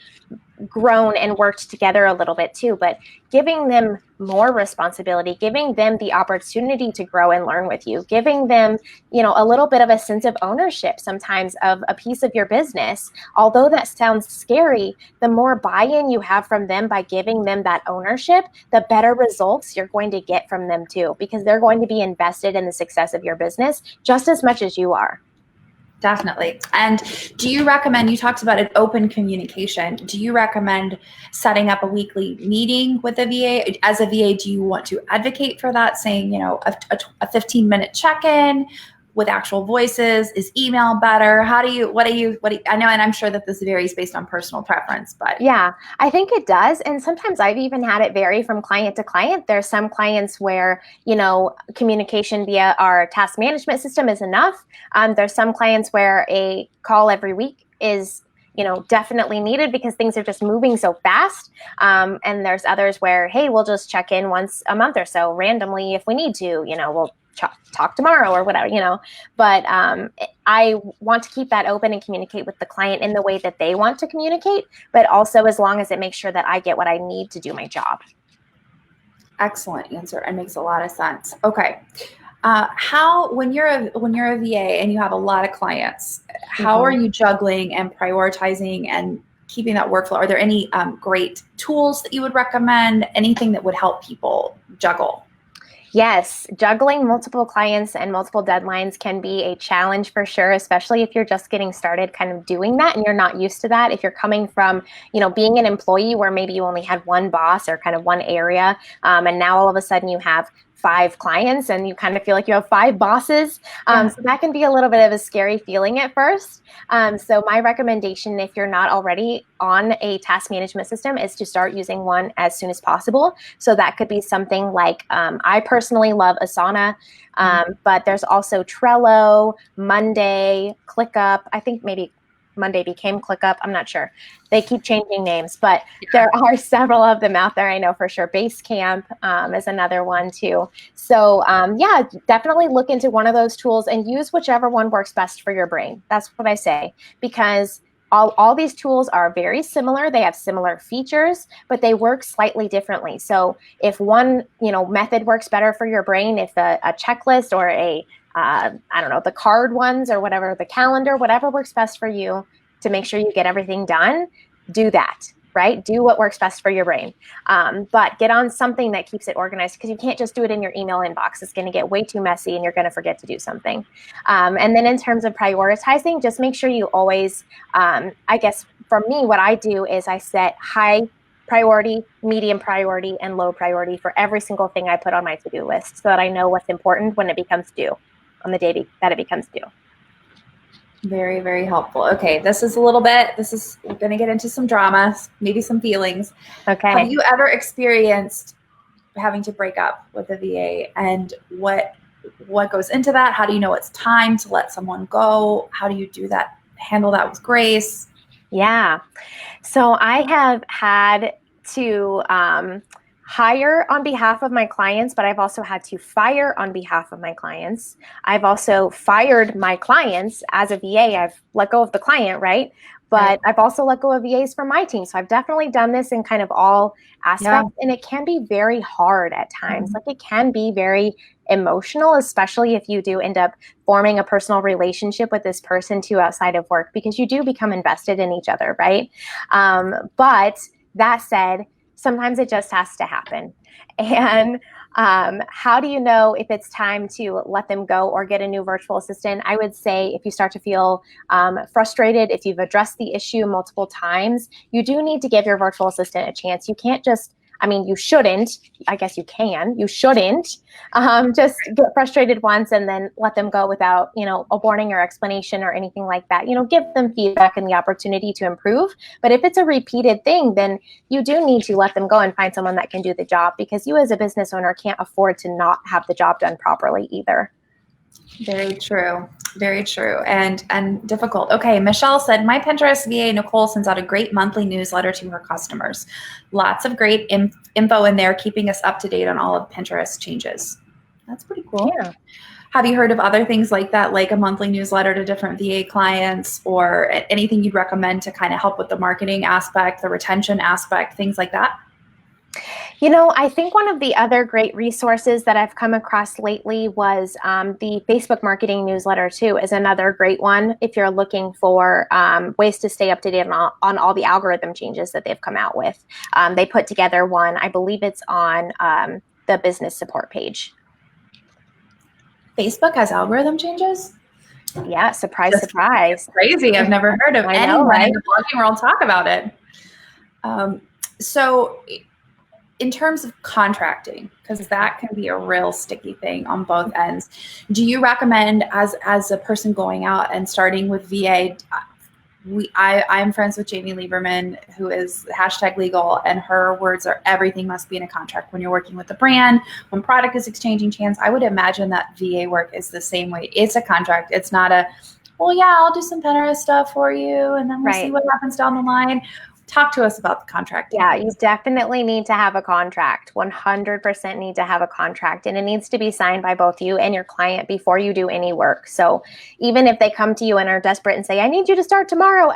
grown and worked together a little bit too, but giving them more responsibility, giving them the opportunity to grow and learn with you, giving them, a little bit of a sense of ownership sometimes of a piece of your business. Although that sounds scary, the more buy-in you have from them by giving them that ownership, the better results you're going to get from them too, because they're going to be invested in the success of your business just as much as you are. Definitely. And do you recommend, you talked about an open communication, do you recommend setting up a weekly meeting with a VA? As a VA, do you want to advocate for that, saying, a 15-minute check-in with actual voices? Is email better? What do you, I know, and I'm sure that this varies based on personal preference, but. Yeah, I think it does. And sometimes I've even had it vary from client to client. There's some clients where, communication via our task management system is enough. There's some clients where a call every week is, definitely needed because things are just moving so fast. And there's others where, hey, we'll just check in once a month or so randomly if we need to, we'll talk tomorrow or whatever, but I want to keep that open and communicate with the client in the way that they want to communicate, but also as long as it makes sure that I get what I need to do my job. Excellent answer. It makes a lot of sense. Okay. When you're a VA and you have a lot of clients, how are you juggling and prioritizing and keeping that workflow? Are there any great tools that you would recommend? Anything that would help people juggle? Yes, juggling multiple clients and multiple deadlines can be a challenge for sure, especially if you're just getting started kind of doing that and you're not used to that. If you're coming from, being an employee where maybe you only had one boss or kind of one area, and now all of a sudden you have 5 clients and you kind of feel like you have 5 bosses. So that can be a little bit of a scary feeling at first. So my recommendation, if you're not already on a task management system, is to start using one as soon as possible. So that could be something like, I personally love Asana, but there's also Trello, Monday, ClickUp. I think maybe Monday became ClickUp. I'm not sure. They keep changing names, but there are several of them out there. I know for sure. Basecamp is another one too. So definitely look into one of those tools and use whichever one works best for your brain. That's what I say, because all these tools are very similar. They have similar features, but they work slightly differently. So if one, method works better for your brain, if a checklist or the card ones or whatever, the calendar, whatever works best for you to make sure you get everything done, do that, right? Do what works best for your brain. But get on something that keeps it organized, because you can't just do it in your email inbox. It's going to get way too messy and you're going to forget to do something. And then in terms of prioritizing, just make sure you always, I guess for me, what I do is I set high priority, medium priority, and low priority for every single thing I put on my to-do list, so that I know what's important when it becomes due, on the day that it becomes due. Very, very helpful. Okay, we're going to get into some drama, maybe some feelings. Okay. Have you ever experienced having to break up with a VA, and what goes into that? How do you know it's time to let someone go? How do you do that? Handle that with grace? Yeah. So I have had to hire on behalf of my clients, but I've also had to fire on behalf of my clients. I've also fired my clients as a VA. I've let go of the client, right? But I've also let go of VAs from my team. So I've definitely done this in kind of all aspects. And it can be very hard at times. Like, it can be very emotional, especially if you do end up forming a personal relationship with this person too outside of work, because you do become invested in each other, right? But that said, sometimes it just has to happen. And how do you know if it's time to let them go or get a new virtual assistant? I would say if you start to feel frustrated, if you've addressed the issue multiple times, you do need to give your virtual assistant a chance. You can't just, I mean, you shouldn't. I guess you can. You shouldn't just get frustrated once and then let them go without, a warning or explanation or anything like that. Give them feedback and the opportunity to improve. But if it's a repeated thing, then you do need to let them go and find someone that can do the job, because you as a business owner can't afford to not have the job done properly either. Very true. Very true. And difficult. Okay. Michelle said, my Pinterest VA, Nicole, sends out a great monthly newsletter to her customers. Lots of great info in there, keeping us up to date on all of Pinterest changes. That's pretty cool. Yeah. Have you heard of other things like that, like a monthly newsletter to different VA clients, or anything you'd recommend to kind of help with the marketing aspect, the retention aspect, things like that? I think one of the other great resources that I've come across lately was the Facebook marketing newsletter too, is another great one if you're looking for ways to stay up to date on all the algorithm changes that they've come out with. They put together one, I believe it's on the business support page. Facebook has algorithm changes? Yeah, surprise. Crazy. I've never heard of anyone in the blogging world talk about it. So in terms of contracting, because that can be a real sticky thing on both ends, do you recommend as a person going out and starting with VA, I'm friends with Jamie Lieberman, who is #legal, and her words are everything must be in a contract. When you're working with a brand, when product is exchanging hands, I would imagine that VA work is the same way. It's a contract. It's not a, well, yeah, I'll do some Pinterest stuff for you, and then we'll see what happens down the line. Talk to us about the contract. Yeah, you definitely need to have a contract. 100% need to have a contract, and it needs to be signed by both you and your client before you do any work. So even if they come to you and are desperate and say, I need you to start tomorrow.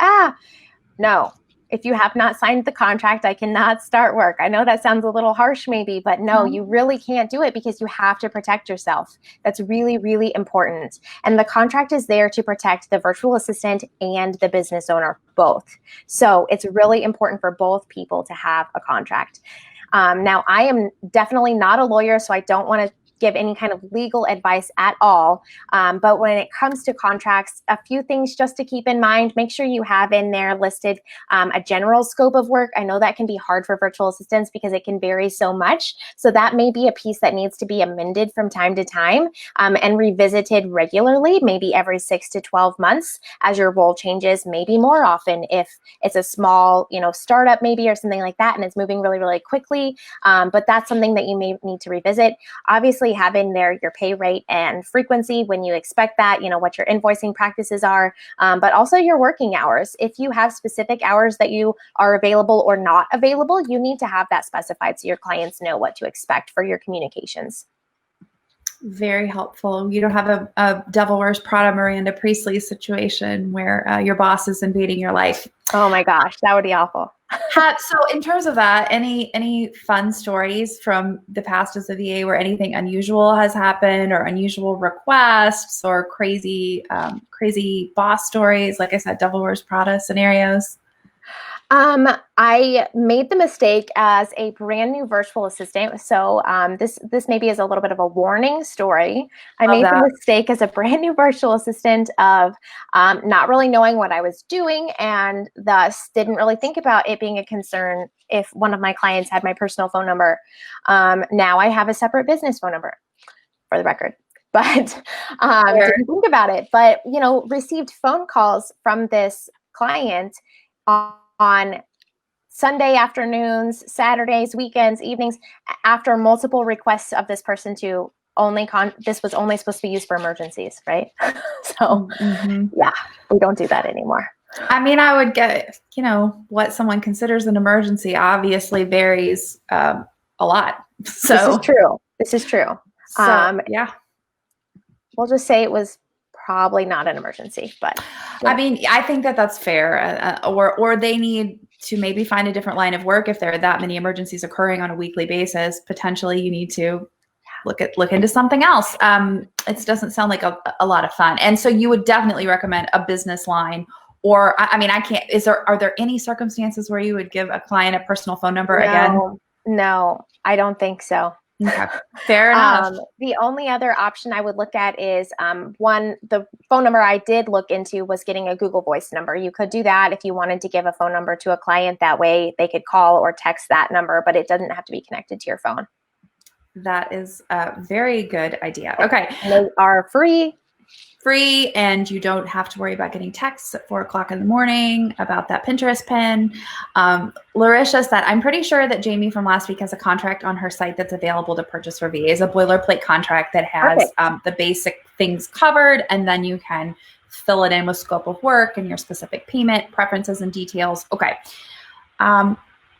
No. If you have not signed the contract, I cannot start work. I know that sounds a little harsh maybe, but no, you really can't do it, because you have to protect yourself. That's really, really important. And the contract is there to protect the virtual assistant and the business owner both. So it's really important for both people to have a contract. Now, I am definitely not a lawyer, so I don't want to give any kind of legal advice at all. But when it comes to contracts, a few things just to keep in mind. Make sure you have in there listed a general scope of work. I know that can be hard for virtual assistants because it can vary so much. So that may be a piece that needs to be amended from time to time and revisited regularly, maybe every 6 to 12 months as your role changes, maybe more often if it's a small, startup maybe or something like that, and it's moving really, really quickly. But that's something that you may need to revisit. Obviously, have in there your pay rate and frequency when you expect that, what your invoicing practices are, but also your working hours. If you have specific hours that you are available or not available, you need to have that specified so your clients know what to expect for your communications. Very helpful. You don't have a Devil Wears Prada Miranda Priestley situation where your boss is invading your life. Oh my gosh, that would be awful. So in terms of that, any fun stories from the past as a VA where anything unusual has happened, or unusual requests, or crazy boss stories? Like I said, Devil Wears Prada scenarios. I made the mistake as a brand new virtual assistant. So this maybe is a little bit of a warning story. I made the mistake as a brand new virtual assistant of not really knowing what I was doing, and thus didn't really think about it being a concern if one of my clients had my personal phone number. Now I have a separate business phone number, for the record. But didn't think about it. But, received phone calls from this client on Sunday afternoons, Saturdays, weekends, evenings, after multiple requests of this person to this was only supposed to be used for emergencies, right? So yeah, we don't do that anymore. I mean, I would get, what someone considers an emergency obviously varies a lot. So This is true. So, yeah. We'll just say it was probably not an emergency, but I mean, I think that's fair. Or they need to maybe find a different line of work if there are that many emergencies occurring on a weekly basis. Potentially, you need to look into something else. It doesn't sound like a lot of fun. And so, you would definitely recommend a business line. Or I mean, I can't. Are there any circumstances where you would give a client a personal phone number again? No, I don't think so. Okay. Fair enough. The only other option I would look at is the phone number I did look into was getting a Google Voice number. You could do that if you wanted to give a phone number to a client. That way they could call or text that number, but it doesn't have to be connected to your phone. That is a very good idea. Okay. And they are free. And you don't have to worry about getting texts at 4:00 in the morning about that Pinterest pin. Larisha said, I'm pretty sure that Jamie from last week has a contract on her site that's available to purchase for VAs, a boilerplate contract that has the basic things covered, and then you can fill it in with scope of work and your specific payment preferences and details. Okay.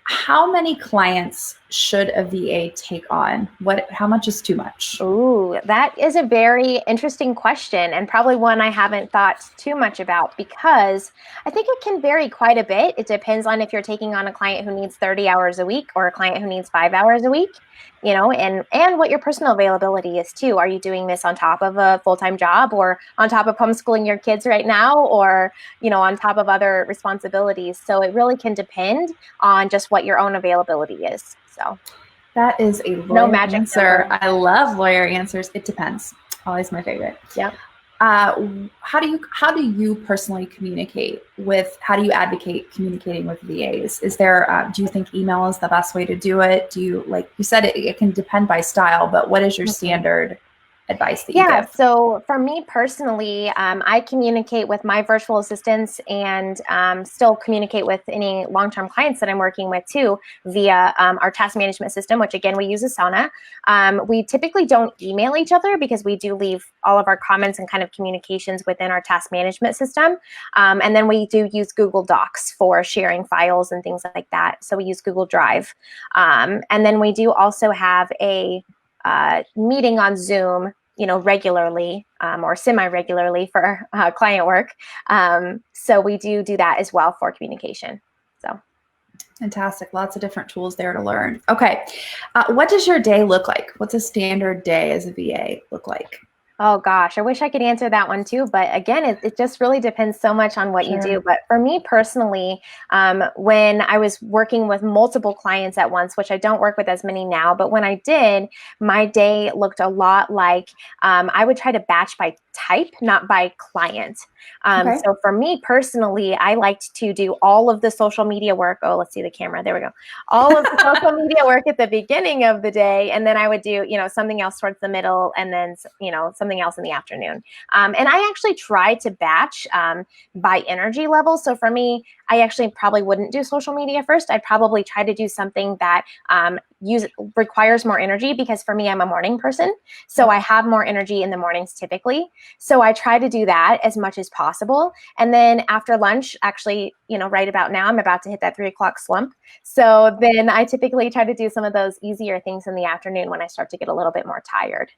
How many clients should a VA take on? How much is too much? Ooh, that is a very interesting question, and probably one I haven't thought too much about, because I think it can vary quite a bit. It depends on if you're taking on a client who needs 30 hours a week or a client who needs 5 hours a week, and what your personal availability is too. Are you doing this on top of a full-time job, or on top of homeschooling your kids right now, or, on top of other responsibilities? So it really can depend on just what your own availability is. So that is a lawyer answer. I love lawyer answers. It depends. Always my favorite. Yeah. How do you personally communicate how do you advocate communicating with VAs? Is there, do you think email is the best way to do it? Do you, like you said, it can depend by style, but what is your standard advice that you give? So for me personally, I communicate with my virtual assistants and still communicate with any long-term clients that I'm working with too via our task management system, which again, we use Asana. We typically don't email each other because we do leave all of our comments and kind of communications within our task management system. And then we do use Google Docs for sharing files and things like that. So we use Google Drive. And then we do also have a meeting on Zoom, regularly or semi-regularly for client work. So we do that as well for communication. So fantastic. Lots of different tools there to learn. Okay. What does your day look like? What's a standard day as a VA look like? Oh gosh, I wish I could answer that one too. But again, it just really depends so much on what you do. But for me personally, when I was working with multiple clients at once, which I don't work with as many now, but when I did, my day looked a lot like I would try to batch by type, not by client. So for me personally, I liked to do all of the social media work. Oh, let's see the camera. There we go. All of the social media work at the beginning of the day. And then I would do, something else towards the middle, and then, something else in the afternoon. And I actually try to batch by energy level. So for me, I actually probably wouldn't do social media first. I'd probably try to do something that requires more energy, because for me, I'm a morning person. So I have more energy in the mornings typically. So I try to do that as much as possible. And then after lunch, actually, right about now, I'm about to hit that 3 o'clock slump. So then I typically try to do some of those easier things in the afternoon when I start to get a little bit more tired.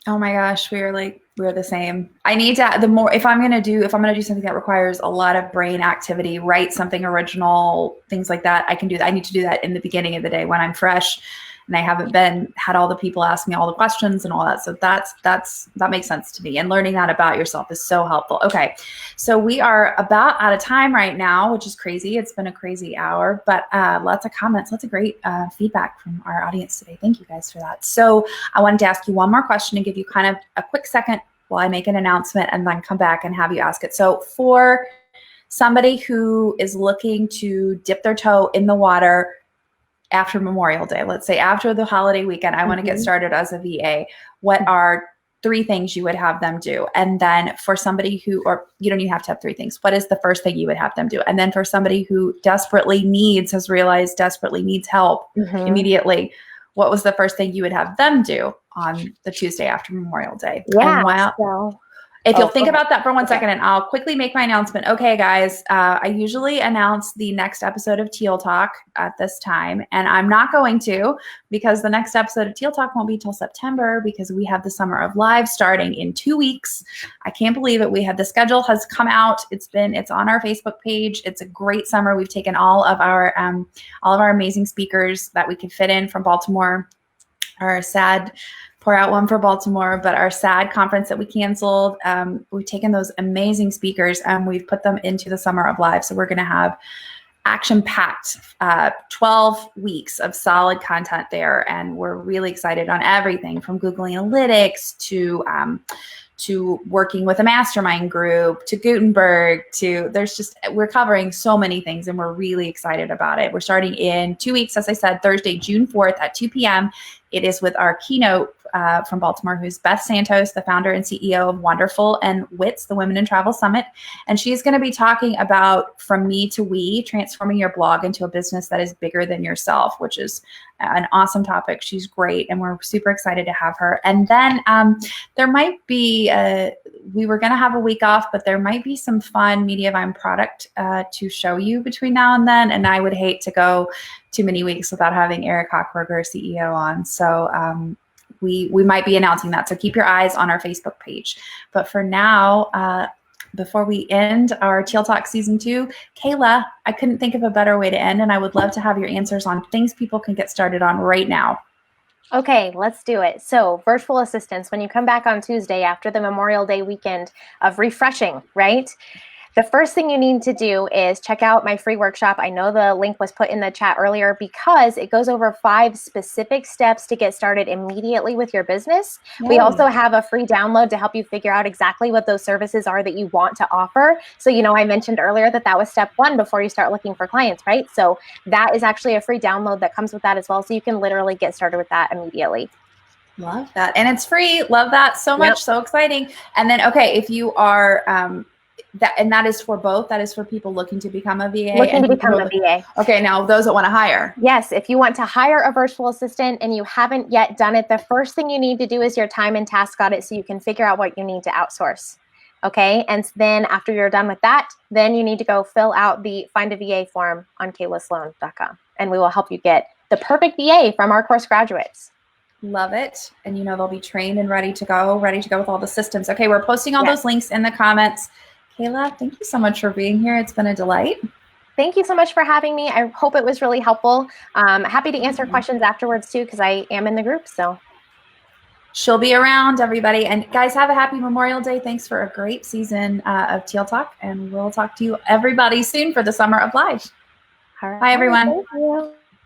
Oh my gosh, we're the same. I need to, if I'm going to do something that requires a lot of brain activity, write something original, things like that, I can do that. I need to do that in the beginning of the day when I'm fresh and I haven't had all the people ask me all the questions and all that. So that makes sense to me. And learning that about yourself is so helpful. Okay. So we are about out of time right now, which is crazy. It's been a crazy hour, but lots of comments, lots of great feedback from our audience today. Thank you guys for that. So I wanted to ask you one more question and give you kind of a quick second while I make an announcement, and then come back and have you ask it. So for somebody who is looking to dip their toe in the water after Memorial Day, let's say after the holiday weekend, I want to get started as a VA, what are 3 things you would have them do? And then for somebody or you don't even have to have 3 things, what is the first thing you would have them do? And then for somebody who desperately needs help immediately, what was the first thing you would have them do on the Tuesday after Memorial Day? Yeah. If you'll think about that for 1 second, and I'll quickly make my announcement. Okay, guys, I usually announce the next episode of Teal Talk at this time, and I'm not going to, because the next episode of Teal Talk won't be till September, because we have the Summer of Live starting in 2 weeks. I can't believe it. The schedule has come out. It's on our Facebook page. It's a great summer. We've taken all of our amazing speakers that we could fit in from Baltimore. Our SAD, pour out one for Baltimore, but our SAD conference that we canceled, we've taken those amazing speakers and we've put them into the Summer of Live. So we're going to have action-packed 12 weeks of solid content there, and we're really excited on everything from Google Analytics to working with a mastermind group, to Gutenberg, we're covering so many things, and we're really excited about it. We're starting in 2 weeks, as I said, Thursday, June 4th at 2 p.m. It is with our keynote from Baltimore, who's Beth Santos, the founder and CEO of Wonderful and WITS, the Women in Travel Summit. And she's going to be talking about From Me to We, transforming your blog into a business that is bigger than yourself, which is an awesome topic. She's great, and we're super excited to have her. And then there might be, we were going to have a week off, but there might be some fun Mediavine product to show you between now and then. And I would hate to go too many weeks without having Eric Hochberger, CEO, on. So we might be announcing that. So keep your eyes on our Facebook page. But for now, before we end our Teal Talk Season 2, Kayla, I couldn't think of a better way to end, and I would love to have your answers on things people can get started on right now. Okay, let's do it. So virtual assistants, when you come back on Tuesday after the Memorial Day weekend of refreshing, right? The first thing you need to do is check out my free workshop. I know the link was put in the chat earlier because it goes over 5 specific steps to get started immediately with your business. Yay. We also have a free download to help you figure out exactly what those services are that you want to offer. So, I mentioned earlier that was step 1 before you start looking for clients, right? So that is actually a free download that comes with that as well. So you can literally get started with that immediately. Love that. And it's free. Love that so much. Yep. So exciting. And then, okay, if you are, that is for both. That is for people looking to become a VA. Looking to become a VA. Okay, now those that want to hire. Yes, if you want to hire a virtual assistant and you haven't yet done it, the first thing you need to do is your time and task audit so you can figure out what you need to outsource. Okay, and then after you're done with that, then you need to go fill out the Find a VA form on KaylaSloan.com, and we will help you get the perfect VA from our course graduates. Love it. And they'll be trained and ready to go with all the systems. Okay, we're posting all those links in the comments. Kayla, thank you so much for being here. It's been a delight. Thank you so much for having me. I hope it was really helpful. Happy to answer questions afterwards too, because I am in the group. So she'll be around, everybody. And guys, have a happy Memorial Day. Thanks for a great season of Teal Talk. And we'll talk to you everybody soon for the Summer of Live. All right. Bye, everyone. Thank you.